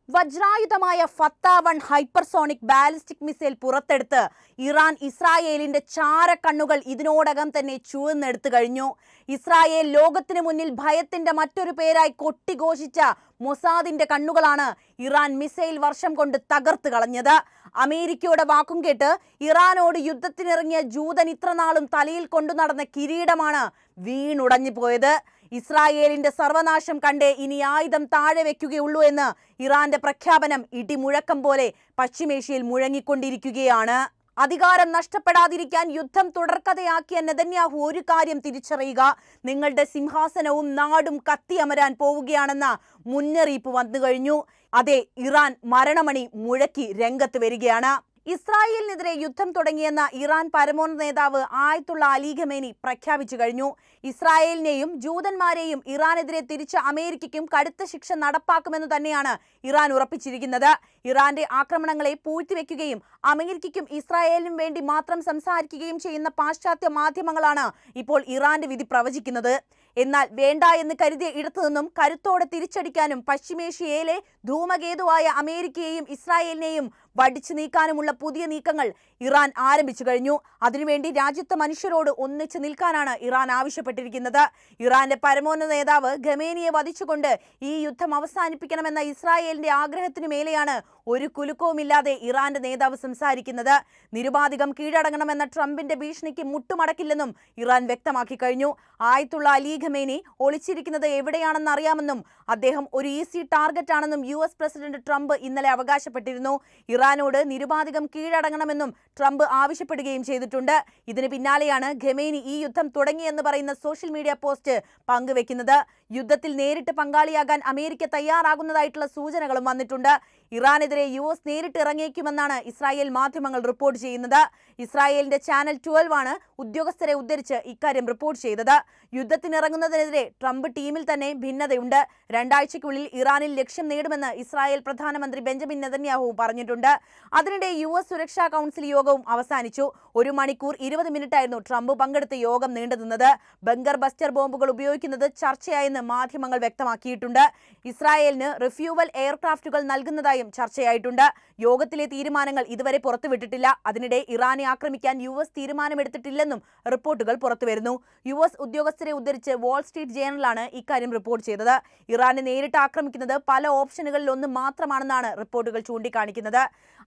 വജ്രായുധമായ ഫത്ത-1 hypersonic ballistic missile പുറത്തെടുത്ത് Iran ഇസ്രായേലിന്റെ ചാരക്കണ്ണുകൾ ഇതിനോടകം തന്നെ ചുവന്നെടുത്തു കഴിഞ്ഞു. ഇസ്രായേൽ ലോകത്തിന് മുന്നിൽ ഭയത്തിന്റെ മറ്റൊരു പേരായി കൊട്ടിഘോഷിച്ച മൊസാദിന്റെ കണ്ണുകളാണ് ഇറാൻ മിസൈൽ വർഷം കൊണ്ട് തകർത്ത് കളഞ്ഞത്. അമേരിക്കയുടെ വാക്കും കേട്ട് ഇറാനോട് യുദ്ധത്തിനിറങ്ങിയ ജൂതൻ ഇത്രനാളും തലയിൽ കൊണ്ടു നടന്ന കിരീടമാണ് വീണുടഞ്ഞു പോയത്. ഇസ്രായേലിന്റെ സർവനാശം കണ്ടേ ഇനി ആയുധം താഴെ വെക്കുകയുള്ളൂ എന്ന് ഇറാന്റെ പ്രഖ്യാപനം ഇടിമുഴക്കം പോലെ പശ്ചിമേഷ്യയിൽ മുഴങ്ങിക്കൊണ്ടിരിക്കുകയാണ്. അധികാരം നഷ്ടപ്പെടാതിരിക്കാൻ യുദ്ധം തുടർക്കഥയാക്കിയ നെതന്യാഹു ഒരു കാര്യം തിരിച്ചറിയുക: നിങ്ങളുടെ സിംഹാസനവും നാടും കത്തിയമരാൻ പോവുകയാണെന്ന മുന്നറിയിപ്പ് വന്നു കഴിഞ്ഞു. അതെ, ഇറാൻ മരണമണി മുഴക്കി രംഗത്ത് വരികയാണ്. ഇസ്രായേലിനെതിരെ യുദ്ധം തുടങ്ങിയെന്ന ഇറാൻ പരമോന്നത നേതാവ് ആയത്തുള്ള അലി ഖമേനി പ്രഖ്യാപിച്ചു കഴിഞ്ഞു. ഇസ്രായേലിനെയും ജൂതന്മാരെയും ഇറാനെതിരെ തിരിച്ച് അമേരിക്കയ്ക്കും കടുത്ത ശിക്ഷ നടപ്പാക്കുമെന്ന് തന്നെയാണ് ഇറാൻ ഉറപ്പിച്ചിരിക്കുന്നത്. ഇറാന്റെ ആക്രമണങ്ങളെ പൂഴ്ത്തിവെക്കുകയും അമേരിക്കയ്ക്കും ഇസ്രായേലിനും വേണ്ടി മാത്രം സംസാരിക്കുകയും ചെയ്യുന്ന പാശ്ചാത്യ മാധ്യമങ്ങളാണ് ഇപ്പോൾ ഇറാന്റെ വിധി പ്രവചിക്കുന്നത്. എന്നാൽ വേണ്ട എന്ന് കരുതിയ ഇടത്തു നിന്നും കരുത്തോടെ തിരിച്ചടിക്കാനും പശ്ചിമേഷ്യയിലെ ധൂമകേതുവായ അമേരിക്കയെയും ഇസ്രായേലിനെയും വടിച്ചു നീക്കാനുമുള്ള പുതിയ നീക്കങ്ങൾ ഇറാൻ ആരംഭിച്ചു കഴിഞ്ഞു. അതിനുവേണ്ടി രാജ്യത്തെ മനുഷ്യരോട് ഒന്നിച്ചു നിൽക്കാനാണ് ഇറാൻ ആവശ്യപ്പെട്ടിരിക്കുന്നത്. ഇറാന്റെ പരമോന്നത നേതാവ് ഖമേനിയെ വധിച്ചുകൊണ്ട് ഈ യുദ്ധം അവസാനിപ്പിക്കണമെന്ന ഇസ്രായേലിന്റെ ആഗ്രഹത്തിനു മേലെയാണ് ഒരു കുലുക്കവുമില്ലാതെ ഇറാന്റെ നേതാവ് സംസാരിക്കുന്നത്. നിരുപാധികം കീഴടങ്ങണമെന്ന ട്രംപിന്റെ ഭീഷണിക്ക് മുട്ടുമടക്കില്ലെന്നും ഇറാൻ വ്യക്തമാക്കി കഴിഞ്ഞു. ആയത്തുള്ള അലി ഖമേനി ഒളിച്ചിരിക്കുന്നത് എവിടെയാണെന്ന് അറിയാമെന്നും അദ്ദേഹം ഒരു ഈസി ടാർഗറ്റ് ആണെന്നും US പ്രസിഡന്റ് ട്രംപ് ഇന്നലെ അവകാശപ്പെട്ടിരുന്നു. ഇറാനോട് നിരുപാധികം കീഴടങ്ങണമെന്നും ട്രംപ് ആവശ്യപ്പെടുകയും ചെയ്തിട്ടുണ്ട്. ഇതിന് പിന്നാലെയാണ് ഖമേനി ഈ യുദ്ധം തുടങ്ങിയെന്ന് പറയുന്ന സോഷ്യൽ മീഡിയ പോസ്റ്റ് പങ്കുവെക്കുന്നത്. യുദ്ധത്തിൽ നേരിട്ട് പങ്കാളിയാകാൻ അമേരിക്ക തയ്യാറാകുന്നതായിട്ടുള്ള സൂചനകളും വന്നിട്ടുണ്ട്. ഇറാനെതിരെ US നേരിട്ട് ഇറങ്ങിയേക്കുമെന്നാണ് ഇസ്രായേൽ മാധ്യമങ്ങൾ റിപ്പോർട്ട് ചെയ്യുന്നത്. ഇസ്രായേലിന്റെ ചാനൽ 12 ആണ് ഉദ്യോഗസ്ഥരെ ഉദ്ധരിച്ച് ഇക്കാര്യം റിപ്പോർട്ട് ചെയ്തത്. യുദ്ധത്തിനിറങ്ങുന്നതിനെതിരെ ട്രംപ് ടീമിൽ തന്നെ ഭിന്നതയുണ്ട്. 2 ആഴ്ചയ്ക്കുള്ളിൽ ഇറാനിൽ ലക്ഷ്യം നേടുമെന്ന് ഇസ്രായേൽ പ്രധാനമന്ത്രി ബെഞ്ചമിൻ നെതന്യാഹു പറഞ്ഞിട്ടുണ്ട്. അതിനിടെ US സുരക്ഷാ കൗൺസിൽ യോഗവും അവസാനിച്ചു. 1 മണിക്കൂർ 20 മിനിറ്റായിരുന്നു ട്രംപ് പങ്കെടുത്ത യോഗം നീണ്ടുനിന്നത്. ബങ്കർ ബസ്റ്റർ ബോംബുകൾ ഉപയോഗിക്കുന്നത് ചർച്ചയായെന്ന് മാധ്യമങ്ങൾ വ്യക്തമാക്കിയിട്ടുണ്ട്. ഇസ്രായേലിന് റിഫ്യൂവൽ എയർക്രാഫ്റ്റുകൾ നൽകുന്നതായും ചർച്ചയായിട്ടുണ്ട്. യോഗത്തിലെ തീരുമാനങ്ങൾ ഇതുവരെ പുറത്തുവിട്ടിട്ടില്ല. അതിനിടെ ഇറാനെ ആക്രമിക്കാൻ US തീരുമാനമെടുത്തിട്ടില്ലെന്നും റിപ്പോർട്ടുകൾ പുറത്തുവരുന്നു. US ഉദ്യോഗസ്ഥരെ ഉദ്ധരിച്ച് വാൾ സ്ട്രീറ്റ് ജേണലാണ് ഇക്കാര്യം റിപ്പോർട്ട് ചെയ്തത്. ഇറാനെ നേരിട്ട് ആക്രമിക്കുന്നത് പല ഓപ്ഷനുകളിൽ ഒന്ന് മാത്രമാണെന്നാണ് റിപ്പോർട്ടുകൾ ചൂണ്ടിക്കാണിക്കുന്നത്.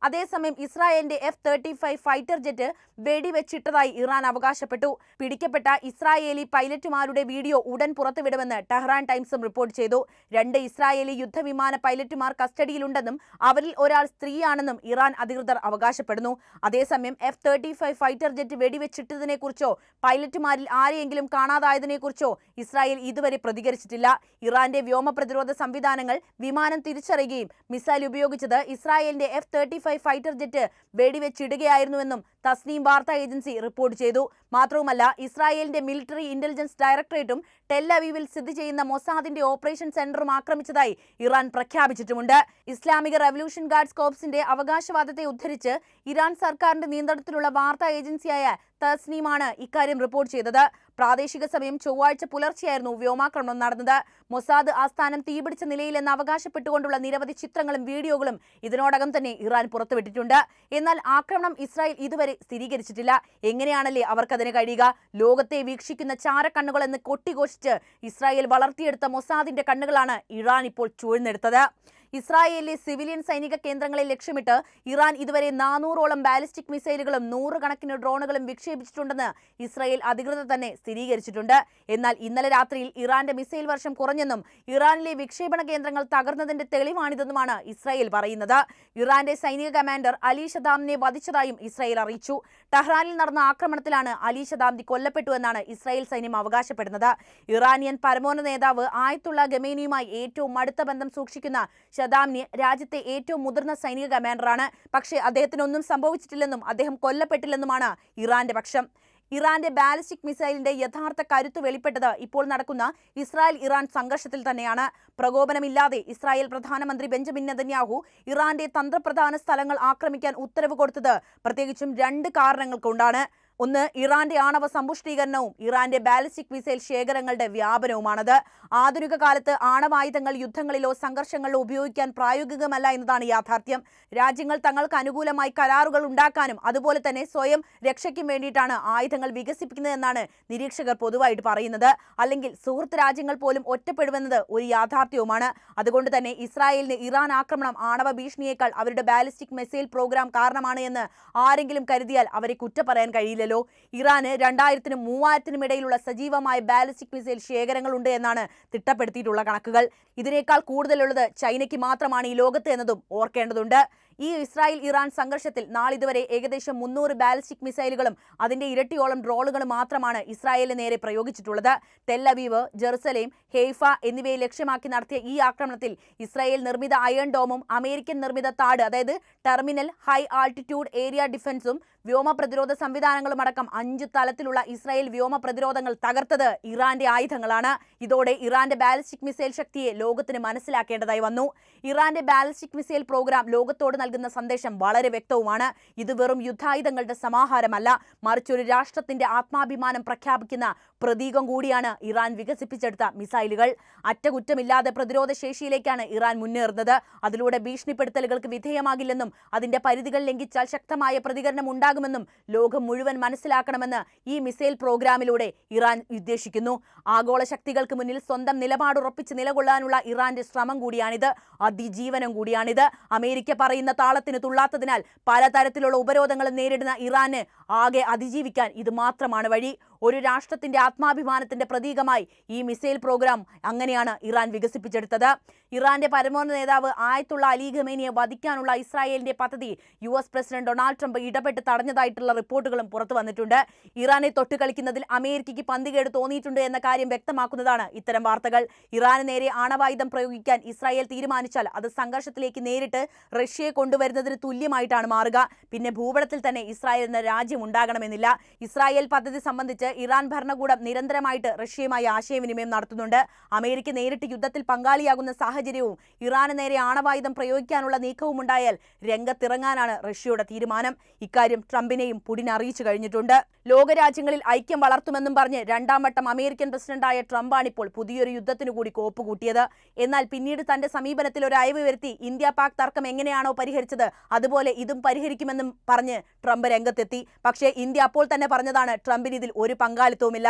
അതേസമയം ഇസ്രായേലിന്റെ F-35 ഫൈറ്റർ ജെറ്റ് വെടിവെച്ചിട്ടതായി ഇറാൻ അവകാശപ്പെട്ടു. പിടിക്കപ്പെട്ട ഇസ്രായേലി പൈലറ്റുമാരുടെ വീഡിയോ ഉടൻ പുറത്തുവിടുമെന്ന് ടെഹ്റാൻ ടൈംസും റിപ്പോർട്ട് ചെയ്തു. 2 ഇസ്രായേലി യുദ്ധവിമാന പൈലറ്റുമാർ കസ്റ്റഡിയിലുണ്ടെന്നും അവരിൽ ഒരാൾ സ്ത്രീയാണെന്നും ഇറാൻ അധികൃതർ അവകാശപ്പെടുന്നു. അതേസമയം F-35 ഫൈറ്റർ ജെറ്റ് വെടിവെച്ചിട്ടതിനെക്കുറിച്ചോ പൈലറ്റുമാരിൽ ആരെയെങ്കിലും കാണാതായതിനെക്കുറിച്ചോ ഇസ്രായേൽ ഇതുവരെ പ്രതികരിച്ചിട്ടില്ല. ഇറാന്റെ വ്യോമ പ്രതിരോധ സംവിധാനങ്ങൾ വിമാനം തിരിച്ചറിയുകയും മിസൈൽ ഉപയോഗിച്ചത് ഇസ്രായേലിന്റെ F-35 ഫൈറ്റർ ജെറ്റ് വെടിവെച്ചിടുകയായിരുന്നുവെന്നും തസ്നീം വാർത്താ ഏജൻസി റിപ്പോർട്ട് ചെയ്തു. മാത്രവുമല്ല, ഇസ്രായേലിന്റെ മിലിറ്ററി ഇന്റലിജൻസ് ഡയറക്ടറേറ്റും ടെൽ അവീവിൽ സ്ഥിതി ചെയ്യുന്ന മൊസാദിന്റെ ഓപ്പറേഷൻ സെന്ററും ആക്രമിച്ചതായി ഇറാൻ പ്രഖ്യാപിച്ചിട്ടുമുണ്ട്. ഇസ്ലാമിക റവല്യൂഷൻ ഗാർഡ്സ് കോർപ്സിന്റെ അവകാശവാദത്തെ ഉദ്ധരിച്ച് ഇറാൻ സർക്കാരിന്റെ നിയന്ത്രണത്തിലുള്ള വാർത്താ ഏജൻസിയായ തസ്നീമാണ് ഇക്കാര്യം റിപ്പോർട്ട് ചെയ്തത്. പ്രാദേശിക സമയം ചൊവ്വാഴ്ച പുലർച്ചെയായിരുന്നു വ്യോമാക്രമണം നടന്നത്. മൊസാദ് ആസ്ഥാനം തീപിടിച്ച നിലയിലെന്ന് അവകാശപ്പെട്ടുകൊണ്ടുള്ള നിരവധി ചിത്രങ്ങളും വീഡിയോകളും ഇതിനോടകം തന്നെ ഇറാൻ പുറത്തുവിട്ടിട്ടുണ്ട്. എന്നാൽ ആക്രമണം ഇസ്രായേൽ ഇതുവരെ സ്ഥിരീകരിച്ചിട്ടില്ല. എങ്ങനെയാണല്ലേ അവർക്കതിന് കഴിയുക? ലോകത്തെ വീക്ഷിക്കുന്ന ചാരക്കണ്ണുകൾ എന്ന് കൊട്ടിഘോഷിച്ച് ഇസ്രായേൽ വളർത്തിയെടുത്ത മൊസാദിന്റെ കണ്ണുകളാണ് ഇറാൻ ഇപ്പോൾ ചൂഴ്ന്നെടുത്തത്. ഇസ്രായേലിലെ സിവിലിയൻ സൈനിക കേന്ദ്രങ്ങളെ ലക്ഷ്യമിട്ട് ഇറാൻ ഇതുവരെ 400ഓളം ബാലിസ്റ്റിക് മിസൈലുകളും 100 കണക്കിന് ഡ്രോണുകളും വിക്ഷേപിച്ചിട്ടുണ്ടെന്ന് ഇസ്രായേൽ അധികൃതർ തന്നെ സ്ഥിരീകരിച്ചിട്ടുണ്ട്. എന്നാൽ ഇന്നലെ രാത്രിയിൽ ഇറാന്റെ മിസൈൽ വർഷം കുറഞ്ഞെന്നും ഇറാനിലെ വിക്ഷേപണ കേന്ദ്രങ്ങൾ തകർന്നതിന്റെ തെളിവാണിതെന്നുമാണ് ഇസ്രായേൽ പറയുന്നത്. ഇറാന്റെ സൈനിക കമാൻഡർ അലി ഷദാമിനെ വധിച്ചതായും ഇസ്രായേൽ അറിയിച്ചു. ടെഹ്റാനിൽ നടന്ന ആക്രമണത്തിലാണ് അലി ഷദാംതി കൊല്ലപ്പെട്ടുവെന്നാണ് ഇസ്രായേൽ സൈന്യം അവകാശപ്പെടുന്നത്. ഇറാനിയൻ പരമോന്നത നേതാവ് ആയത്തുള്ള ഖമേനിയുമായി ഏറ്റവും അടുത്ത ബന്ധം സൂക്ഷിക്കുന്ന ഷദാംനി രാജ്യത്തെ ഏറ്റവും മുതിർന്ന സൈനിക കമാൻഡറാണ്. പക്ഷേ അദ്ദേഹത്തിനൊന്നും സംഭവിച്ചിട്ടില്ലെന്നും അദ്ദേഹം കൊല്ലപ്പെട്ടില്ലെന്നുമാണ് ഇറാന്റെ പക്ഷം. ഇറാന്റെ ബാലിസ്റ്റിക് മിസൈലിന്റെ യഥാർത്ഥ കരുത്ത് വെളിപ്പെട്ടത് ഇപ്പോൾ നടക്കുന്ന ഇസ്രായേൽ-ഇറാൻ സംഘർഷത്തിൽ തന്നെയാണ്. പ്രകോപനമില്ലാതെ ഇസ്രായേൽ പ്രധാനമന്ത്രി ബെഞ്ചമിൻ നെതന്യാഹു ഇറാന്റെ തന്ത്രപ്രധാന സ്ഥലങ്ങൾ ആക്രമിക്കാൻ ഉത്തരവ് കൊടുത്തത് പ്രത്യേകിച്ചും 2 കാരണങ്ങൾ കൊണ്ടാണ്. ഒന്ന് ഇറാന്റെ ആണവ സമ്പുഷ്ടീകരണവും ഇറാന്റെ ബാലിസ്റ്റിക് മിസൈൽ ശേഖരങ്ങളുടെ വ്യാപനവുമാണത്. ആധുനിക കാലത്ത് ആണവായുധങ്ങൾ യുദ്ധങ്ങളിലോ സംഘർഷങ്ങളിലോ ഉപയോഗിക്കാൻ പ്രായോഗികമല്ല എന്നതാണ് യാഥാർത്ഥ്യം. രാജ്യങ്ങൾ തങ്ങൾക്ക് അനുകൂലമായി കരാറുകൾ ഉണ്ടാക്കാനും അതുപോലെ തന്നെ സ്വയം രക്ഷയ്ക്കും വേണ്ടിയിട്ടാണ് ആയുധങ്ങൾ വികസിപ്പിക്കുന്നതെന്നാണ് നിരീക്ഷകർ പൊതുവായിട്ട് പറയുന്നത്. അല്ലെങ്കിൽ സുഹൃത്ത് രാജ്യങ്ങൾ പോലും ഒറ്റപ്പെടുമെന്നത് ഒരു യാഥാർത്ഥ്യവുമാണ്. അതുകൊണ്ട് തന്നെ ഇസ്രായേലിന് ഇറാൻ ആക്രമണം ആണവ ഭീഷണിയേക്കാൾ അവരുടെ ബാലിസ്റ്റിക് മിസൈൽ പ്രോഗ്രാം കാരണമാണ് എന്ന് ആരെങ്കിലും കരുതിയാൽ അവരെ കുറ്റം പറയാൻ കഴിയില്ല. ഇറാന് 2000-നും 3000-നും ഇടയിലുള്ള സജീവമായ ബാലിസ്റ്റിക് മിസൈൽ ശേഖരങ്ങളുണ്ട് എന്നാണ് തിട്ടപ്പെടുത്തിയിട്ടുള്ള കണക്കുകൾ. ഇതിനേക്കാൾ കൂടുതലുള്ളത് ചൈനയ്ക്ക് മാത്രമാണ് ഈ ലോകത്ത് എന്നതും ഓർക്കേണ്ടതുണ്ട്. ഈ ഇസ്രായേൽ ഇറാൻ സംഘർഷത്തിൽ നാളിതുവരെ ഏകദേശം 300 ബാലിസ്റ്റിക് മിസൈലുകളും അതിന്റെ ഇരട്ടിയോളം ഡ്രോണുകളും മാത്രമാണ് ഇസ്രായേലിന് നേരെ പ്രയോഗിച്ചിട്ടുള്ളത്. ടെല്ലവീവ്, ജെറുസലേം, ഹെയ്ഫ എന്നിവയെ ലക്ഷ്യമാക്കി നടത്തിയ ഈ ആക്രമണത്തിൽ ഇസ്രായേൽ നിർമ്മിത അയൺ ഡോമും അമേരിക്കൻ നിർമ്മിത താഡ്, അതായത് ടെർമിനൽ ഹൈ ആൾട്ടിറ്റ്യൂഡ് ഏരിയ ഡിഫൻസും വ്യോമ പ്രതിരോധ സംവിധാനങ്ങളും അടക്കം 5 തലത്തിലുള്ള ഇസ്രായേൽ വ്യോമ പ്രതിരോധങ്ങൾ തകർത്തത് ഇറാന്റെ ആയുധങ്ങളാണ്. ഇതോടെ ഇറാന്റെ ബാലിസ്റ്റിക് മിസൈൽ ശക്തിയെ ലോകത്തിന് മനസ്സിലാക്കേണ്ടതായി വന്നു. ഇറാന്റെ ബാലിസ്റ്റിക് മിസൈൽ പ്രോഗ്രാം ലോകത്തോട് നൽകുന്ന സന്ദേശം വളരെ വ്യക്തവുമാണ്. ഇത് വെറും യുദ്ധായുധങ്ങളുടെ സമാഹാരമല്ല, മറിച്ച് ഒരു രാഷ്ട്രത്തിന്റെ ആത്മാഭിമാനം പ്രഖ്യാപിക്കുന്ന പ്രതീകം കൂടിയാണ് ഇറാൻ വികസിപ്പിച്ചെടുത്ത മിസൈലുകൾ. അറ്റകുറ്റമില്ലാതെ പ്രതിരോധ ശേഷിയിലേക്കാണ് ഇറാൻ മുന്നേറുന്നത്. അതിലൂടെ ഭീഷണിപ്പെടുത്തലുകൾക്ക് വിധേയമാകില്ലെന്നും അതിന്റെ പരിധികൾ ലംഘിച്ചാൽ ശക്തമായ പ്രതികരണം ഉണ്ടാകുമെന്നും ലോകം മുഴുവൻ മനസ്സിലാക്കണമെന്ന് ഈ മിസൈൽ പ്രോഗ്രാമിലൂടെ ഇറാൻ ഉദ്ദേശിക്കുന്നു. ആഗോള ശക്തികൾക്ക് മുന്നിൽ സ്വന്തം നിലപാടുറപ്പിച്ച് നിലകൊള്ളാനുള്ള ഇറാന്റെ ശ്രമം കൂടിയാണിത്, അതിജീവനം കൂടിയാണിത്. അമേരിക്ക പറയുന്ന താളത്തിന് തുള്ളാത്തതിനാൽ പലതരത്തിലുള്ള ഉപരോധങ്ങളും നേരിടുന്ന ഇറാന് ആകെ അതിജീവിക്കാൻ ഇത് മാത്രമാണ് വഴി. ഒരു രാഷ്ട്രത്തിന്റെ ആത്മാഭിമാനത്തിന്റെ പ്രതീകമായി ഈ മിസൈൽ പ്രോഗ്രാം അങ്ങനെയാണ് ഇറാൻ വികസിപ്പിച്ചെടുത്തത്. ഇറാന്റെ പരമോന്നത നേതാവ് ആയത്തുള്ള അലി ഖമേനിയെ വധിക്കാനുള്ള ഇസ്രായേലിന്റെ പദ്ധതി US പ്രസിഡന്റ് ഡൊണാൾഡ് ട്രംപ് ഇടപെട്ട് തടഞ്ഞതായിട്ടുള്ള റിപ്പോർട്ടുകളും പുറത്തു വന്നിട്ടുണ്ട്. ഇറാനെ തൊട്ടുകളിക്കുന്നതിൽ അമേരിക്കയ്ക്ക് പന്തികേട് തോന്നിയിട്ടുണ്ട് എന്ന കാര്യം വ്യക്തമാക്കുന്നതാണ് ഇത്തരം വാർത്തകൾ. ഇറാന് നേരെ ആണവായുധം പ്രയോഗിക്കാൻ ഇസ്രായേൽ തീരുമാനിച്ചാൽ അത് സംഘർഷത്തിലേക്ക് നേരിട്ട് റഷ്യയെ കൊണ്ടുവരുന്നതിന് തുല്യമായിട്ടാണ് മാറുക. പിന്നെ ഭൂപടത്തിൽ തന്നെ ഇസ്രായേൽ എന്ന രാജ്യം ഉണ്ടാകണമെന്നില്ല. ഇസ്രായേൽ പദ്ധതി സംബന്ധിച്ച് ഇറാൻ ഭരണകൂടം നിരന്തരമായിട്ട് റഷ്യയുമായി ആശയവിനിമയം നടത്തുന്നുണ്ട്. അമേരിക്ക നേരിട്ട് യുദ്ധത്തിൽ പങ്കാളിയാകുന്ന സാഹചര്യവും ഇറാന് നേരെ ആണവായുധം പ്രയോഗിക്കാനുള്ള നീക്കവും ഉണ്ടായാൽ രംഗത്തിറങ്ങാനാണ് റഷ്യയുടെ തീരുമാനം. ഇക്കാര്യം ട്രംപിനെയും പുടിൻ അറിയിച്ചു കഴിഞ്ഞിട്ടുണ്ട്. ലോകരാജ്യങ്ങളിൽ ഐക്യം വളർത്തുമെന്നും പറഞ്ഞ് 2ാം വട്ടം അമേരിക്കൻ പ്രസിഡന്റായ ട്രംപാണിപ്പോൾ പുതിയൊരു യുദ്ധത്തിനു കൂടി കോപ്പുകൂട്ടിയത്. എന്നാൽ പിന്നീട് തന്റെ സമീപനത്തിൽ ഒരു അയവ് വരുത്തി ഇന്ത്യ പാക് തർക്കം എങ്ങനെയാണോ പരിഹരിച്ചത് അതുപോലെ ഇതും പരിഹരിക്കുമെന്നും പറഞ്ഞ് ട്രംപ് രംഗത്തെത്തി. പക്ഷേ ഇന്ത്യ അപ്പോൾ തന്നെ പറഞ്ഞതാണ് ട്രംപിന് ഇതിൽ ഒരു പങ്കാളിത്തവുമില്ല.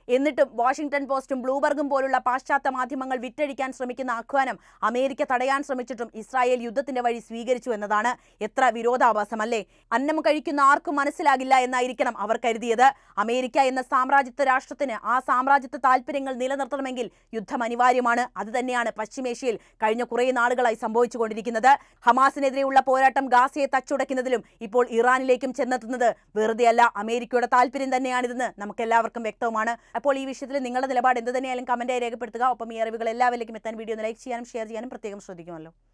എന്നിട്ടും വാഷിംഗ്ടൺ പോസ്റ്റും ബ്ലൂബർഗും പോലുള്ള പാശ്ചാത്യ മാധ്യമങ്ങൾ വിറ്റഴിക്കാൻ ശ്രമിക്കുന്ന ആഹ്വാനം അമേരിക്ക തടയാൻ ശ്രമിച്ചിട്ടും ഇസ്രായേൽ യുദ്ധത്തിന്റെ വഴി സ്വീകരിച്ചു എന്നതാണ്. എത്ര വിരോധാഭാസമല്ലേ? അന്നം കഴിക്കുന്ന ആർക്കും മനസ്സിലാകില്ല എന്നായിരിക്കണം അവർ കരുതിയത്. അമേരിക്ക എന്ന സാമ്രാജ്യത്വ രാഷ്ട്രത്തിന് ആ സാമ്രാജ്യത്വ താല്പര്യങ്ങൾ നിലനിർത്തണമെങ്കിൽ യുദ്ധം അനിവാര്യമാണ്. അതുതന്നെയാണ് പശ്ചിമേഷ്യയിൽ കഴിഞ്ഞ കുറേ നാളുകളായി സംഭവിച്ചുകൊണ്ടിരിക്കുന്നത്. ഹമാസിനെതിരെയുള്ള പോരാട്ടം ഗാസയെ തച്ചുടയ്ക്കുന്നതിലും ഇപ്പോൾ ഇറാനിലേക്കും ചെന്നെത്തുന്നത് വെറുതെയല്ല, അമേരിക്കയുടെ താല്പര്യം തന്നെയാണിതെന്ന് നമുക്കെല്ലാവർക്കും വ്യക്തവുമാണ്. അപ്പോൾ ഈ വിഷയത്തിൽ നിങ്ങളുടെ നിലപാട് എന്ത് തന്നെയായാലും കമന്റായി രേഖപ്പെടുത്തുക. ഒപ്പം ഈ അറിവുകൾ എല്ലാവരിലേക്കും എത്താൻ വീഡിയോ ഒന്ന് ലൈക്ക് ചെയ്യാനും ഷെയർ ചെയ്യാനും പ്രത്യേകം ശ്രദ്ധിക്കുമല്ലോ.